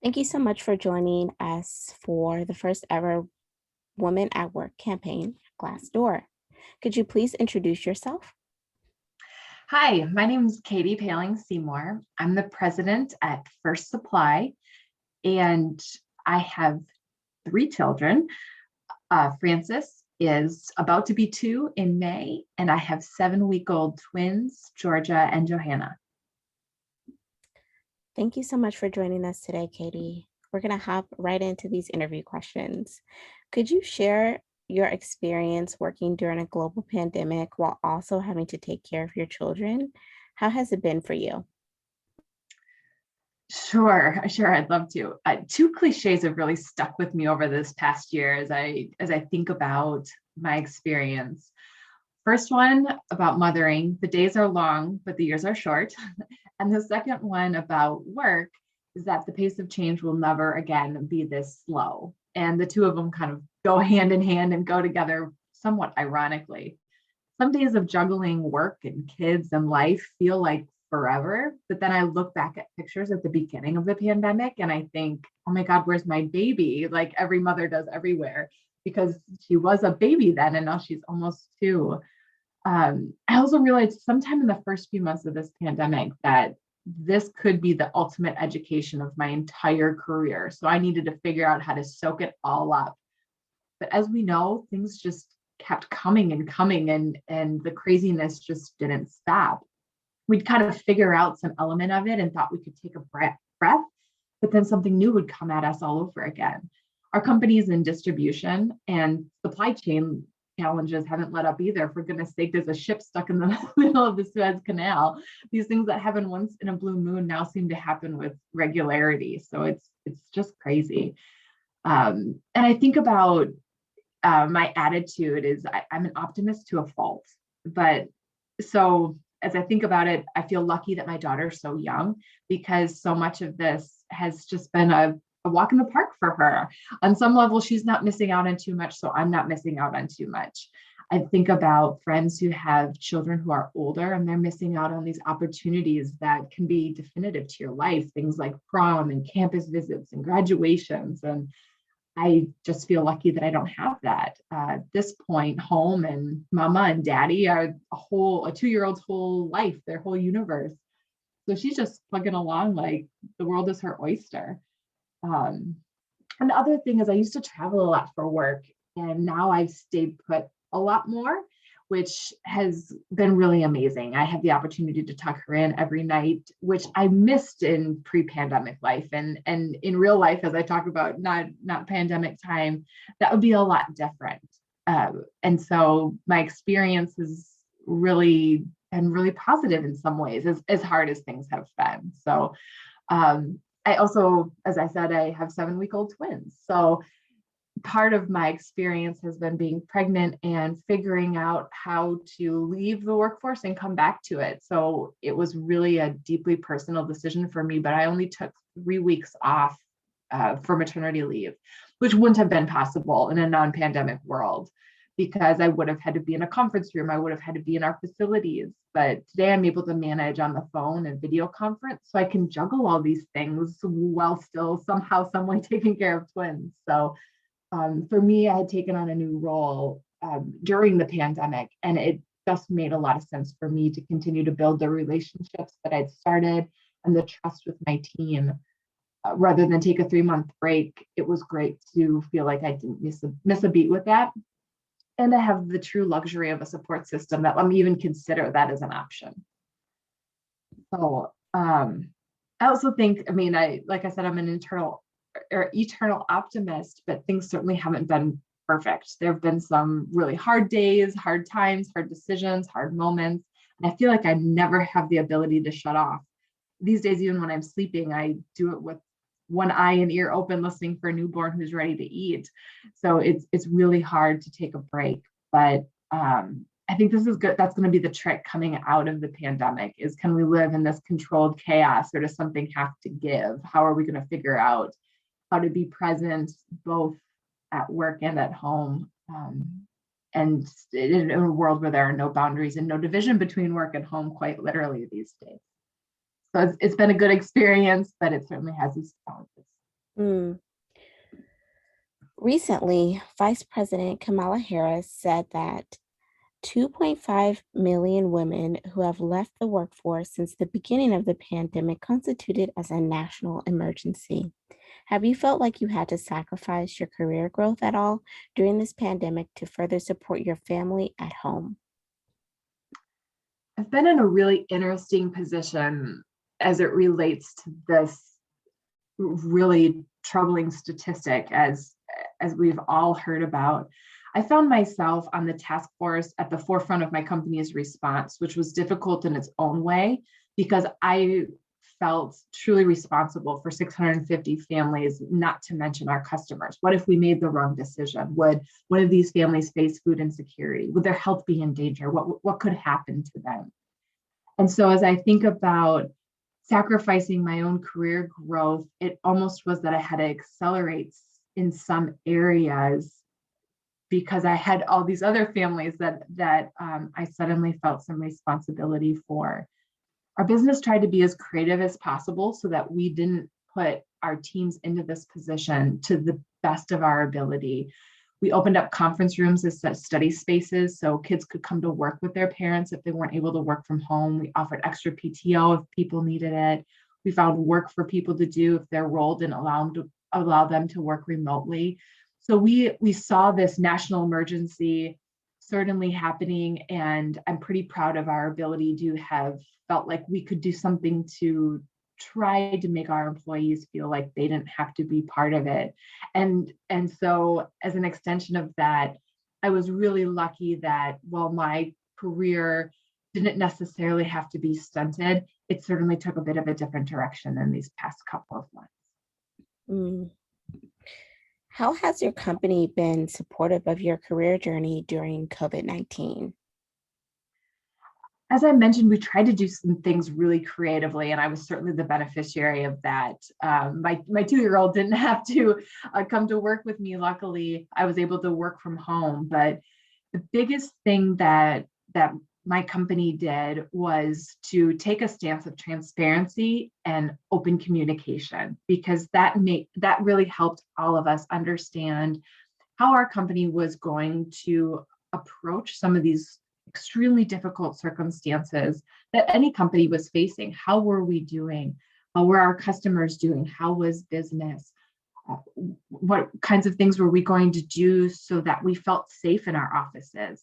Thank you so much for joining us for the first ever Women at Work campaign, Glassdoor. Could you please introduce yourself? Hi, my name is Katie Poehling Seymour. I'm the president at First Supply, and I have three children. Francis is about to be 2 in May, and I have 7-week-old twins, Georgia and Johanna. Thank you so much for joining us today, Katie. We're going to hop right into these interview questions. Could you share your experience working during a global pandemic while also having to take care of your children? How has it been for you? Sure, I'd love to. Two cliches have really stuck with me over this past year as I think about my experience. First one about mothering, the days are long, but the years are short. And the second one about work is that the pace of change will never again be this slow. And the two of them kind of go hand in hand and go together somewhat ironically. Some days of juggling work and kids and life feel like forever. But then I look back at pictures at the beginning of the pandemic and I think, oh my God, where's my baby? Like every mother does everywhere, because she was a baby then and now she's almost 2. I also realized sometime in the first few months of this pandemic that this could be the ultimate education of my entire career. So I needed to figure out how to soak it all up. But as we know, things just kept coming and coming, and the craziness just didn't stop. We'd kind of figure out some element of it and thought we could take a breath, but then something new would come at us all over again. Our companies in distribution and supply chain challenges haven't let up either. For goodness sake, there's a ship stuck in the middle of the Suez Canal. These things that happen once in a blue moon now seem to happen with regularity. So it's just crazy. And I think about my attitude is I'm an optimist to a fault. But so as I think about it, I feel lucky that my daughter's so young, because so much of this has just been a walk in the park for her. On some level, she's not missing out on too much, so I'm not missing out on too much. I think about friends who have children who are older and they're missing out on these opportunities that can be definitive to your life, things like prom and campus visits and graduations. And I just feel lucky that I don't have that. At this point, home and mama and daddy are a 2-year-old's whole life, their whole universe. So she's just plugging along like the world is her oyster. And the other thing is I used to travel a lot for work, and now I've stayed put a lot more, which has been really amazing. I have the opportunity to tuck her in every night, which I missed in pre-pandemic life. And in real life, as I talk about not pandemic time, that would be a lot different. And so my experience has really been really positive in some ways, as hard as things have been. So I also, as I said, I have 7-week-old twins. So part of my experience has been being pregnant and figuring out how to leave the workforce and come back to it. So it was really a deeply personal decision for me, but I only took 3 weeks off for maternity leave, which wouldn't have been possible in a non-pandemic world, because I would have had to be in a conference room. I would have had to be in our facilities. But today I'm able to manage on the phone and video conference. So I can juggle all these things while still somehow, some way taking care of twins. So for me, I had taken on a new role during the pandemic, and it just made a lot of sense for me to continue to build the relationships that I'd started and the trust with my team. Rather than take a 3-month break, it was great to feel like I didn't miss a beat with that. And I have the true luxury of a support system that let me even consider that as an option. So I also think, like I said, I'm an eternal optimist, but things certainly haven't been perfect. There have been some really hard days, hard times, hard decisions, hard moments. And I feel like I never have the ability to shut off. These days, even when I'm sleeping, I do it with one eye and ear open, listening for a newborn who's ready to eat. So it's really hard to take a break. But I think this is good. That's going to be the trick coming out of the pandemic, is can we live in this controlled chaos, or does something have to give? How are we going to figure out how to be present both at work and at home? And in a world where there are no boundaries and no division between work and home, quite literally these days. So it's been a good experience, but it certainly has its challenges. Mm. Recently, Vice President Kamala Harris said that 2.5 million women who have left the workforce since the beginning of the pandemic constituted as a national emergency. Have you felt like you had to sacrifice your career growth at all during this pandemic to further support your family at home? I've been in a really interesting position as it relates to this really troubling statistic as we've all heard about. I found myself on the task force at the forefront of my company's response, which was difficult in its own way because I felt truly responsible for 650 families, not to mention our customers. What if we made the wrong decision? Would one of these families face food insecurity? Would their health be in danger? What could happen to them? And so as I think about sacrificing my own career growth, it almost was that I had to accelerate in some areas because I had all these other families that I suddenly felt some responsibility for. Our business tried to be as creative as possible so that we didn't put our teams into this position to the best of our ability. We opened up conference rooms as study spaces so kids could come to work with their parents if they weren't able to work from home. We offered extra PTO if people needed it. We found work for people to do if their role didn't allow them to work remotely. So we saw this national emergency certainly happening, and I'm pretty proud of our ability to have felt like we could do something to try to make our employees feel like they didn't have to be part of it. And so as an extension of that, I was really lucky that while my career didn't necessarily have to be stunted, it certainly took a bit of a different direction in these past couple of months. Mm. How has your company been supportive of your career journey during COVID-19? As I mentioned, we tried to do some things really creatively, and I was certainly the beneficiary of that. My 2-year-old didn't have to come to work with me. Luckily, I was able to work from home. But the biggest thing that my company did was to take a stance of transparency and open communication, because that really helped all of us understand how our company was going to approach some of these extremely difficult circumstances that any company was facing. How were we doing? How were our customers doing? How was business? Uh, what kinds of things were we going to do so that we felt safe in our offices?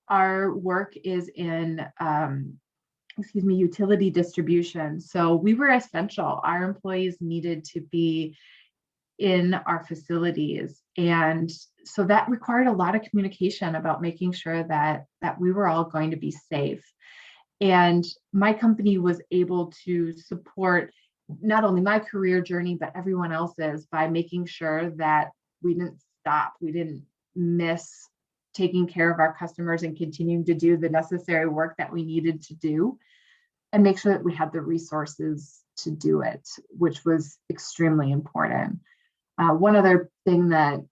Our work is in utility distribution. So we were essential. Our employees needed to be in our facilities. And so that required a lot of communication about making sure that we were all going to be safe. And my company was able to support not only my career journey, but everyone else's by making sure that we didn't stop, we didn't miss taking care of our customers and continuing to do the necessary work that we needed to do and make sure that we had the resources to do it, which was extremely important. One other thing that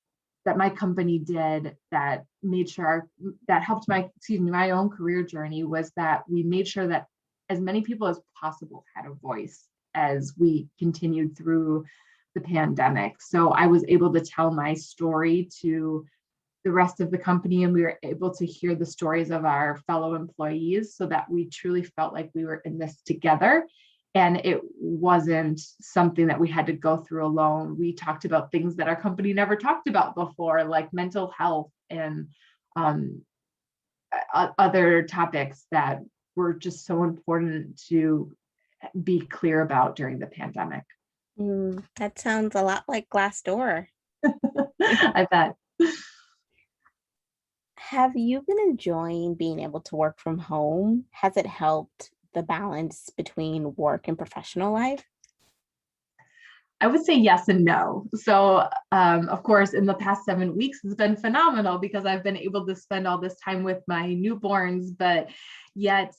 my company did that made sure that helped my own career journey was that we made sure that as many people as possible had a voice as we continued through the pandemic. So I was able to tell my story to the rest of the company, and we were able to hear the stories of our fellow employees so that we truly felt like we were in this together. And it wasn't something that we had to go through alone. We talked about things that our company never talked about before, like mental health and um, other topics that were just so important to be clear about during the pandemic. That sounds a lot like Glassdoor. I bet. Have you been enjoying being able to work from home? Has it helped the balance between work and professional life? I would say yes and no. So, of course, in the past 7 weeks, it's been phenomenal because I've been able to spend all this time with my newborns, but yet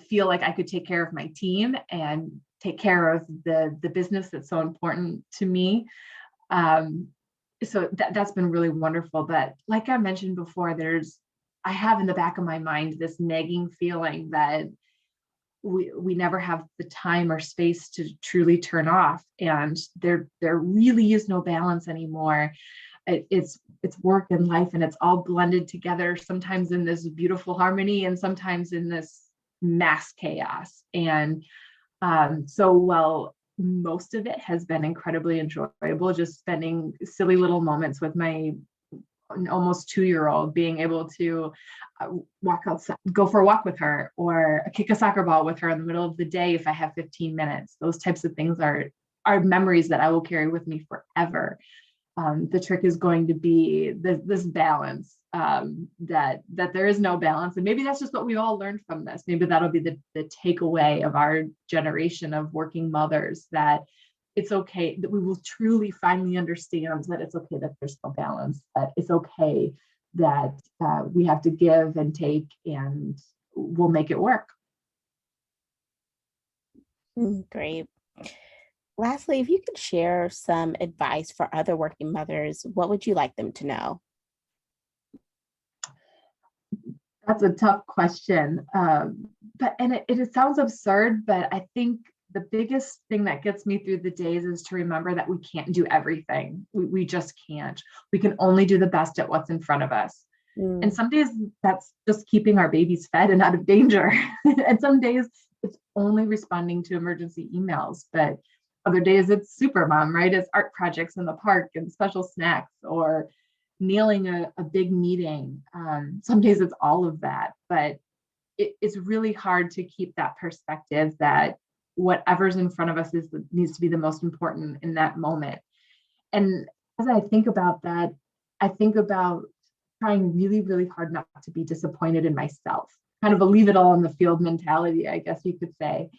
feel like I could take care of my team and take care of the business that's so important to me. Um, so that's been really wonderful. But like I mentioned before, I have in the back of my mind this nagging feeling that we never have the time or space to truly turn off, and there really is no balance anymore. It's work and life, and it's all blended together, sometimes in this beautiful harmony and sometimes in this mass chaos. And so while most of it has been incredibly enjoyable, just spending silly little moments with my almost 2-year old, being able to walk outside, go for a walk with her, or kick a soccer ball with her in the middle of the day if I have 15 minutes. Those types of things are memories that I will carry with me forever. The trick is going to be this balance, that there is no balance. And maybe that's just what we all learned from this. Maybe that'll be the takeaway of our generation of working mothers, that it's okay, that we will truly finally understand that it's okay that there's no balance, that it's okay that we have to give and take, and we'll make it work. Great. Lastly, if you could share some advice for other working mothers, what would you like them to know? That's a tough question. But it sounds absurd, but I think the biggest thing that gets me through the days is to remember that we can't do everything. We just can't. We can only do the best at what's in front of us. And Mm, some days that's just keeping our babies fed and out of danger. And some days it's only responding to emergency emails. But other days it's super mom, right? It's art projects in the park and special snacks, or nailing a big meeting. Some days it's all of that. But it's really hard to keep that perspective that whatever's in front of us needs to be the most important in that moment. And as I think about that, I think about trying really, really hard not to be disappointed in myself. Kind of a leave it all in the field mentality, I guess you could say.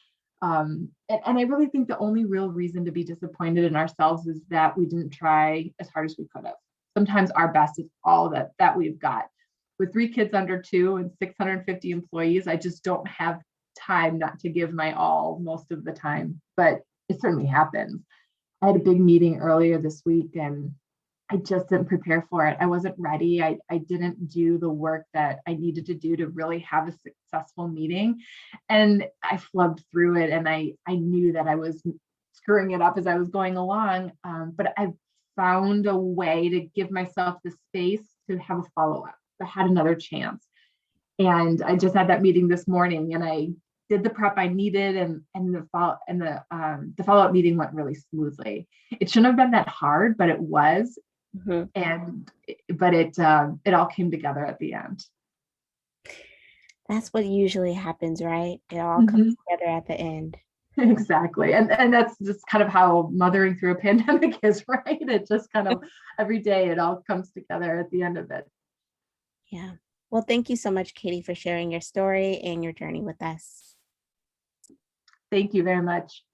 And I really think the only real reason to be disappointed in ourselves is that we didn't try as hard as we could have. Sometimes our best is all that we've got. With 3 kids under 2 and 650 employees, I just don't have time not to give my all most of the time, but it certainly happens. I had a big meeting earlier this week, and I just didn't prepare for it. I wasn't ready. I didn't do the work that I needed to do to really have a successful meeting. And I flubbed through it, and I knew that I was screwing it up as I was going along. But I found a way to give myself the space to have a follow-up. I had another chance. And I just had that meeting this morning, and I did the prep I needed, and the follow-up meeting went really smoothly. It shouldn't have been that hard, but it was. mhm. And but it all came together at the end. That's what usually happens, right? It all comes Mhm. together at the end. Exactly. And that's just kind of how mothering through a pandemic is, right? It just kind of every day it all comes together at the end of it. Yeah. Well, thank you so much, Katie, for sharing your story and your journey with us. Thank you very much.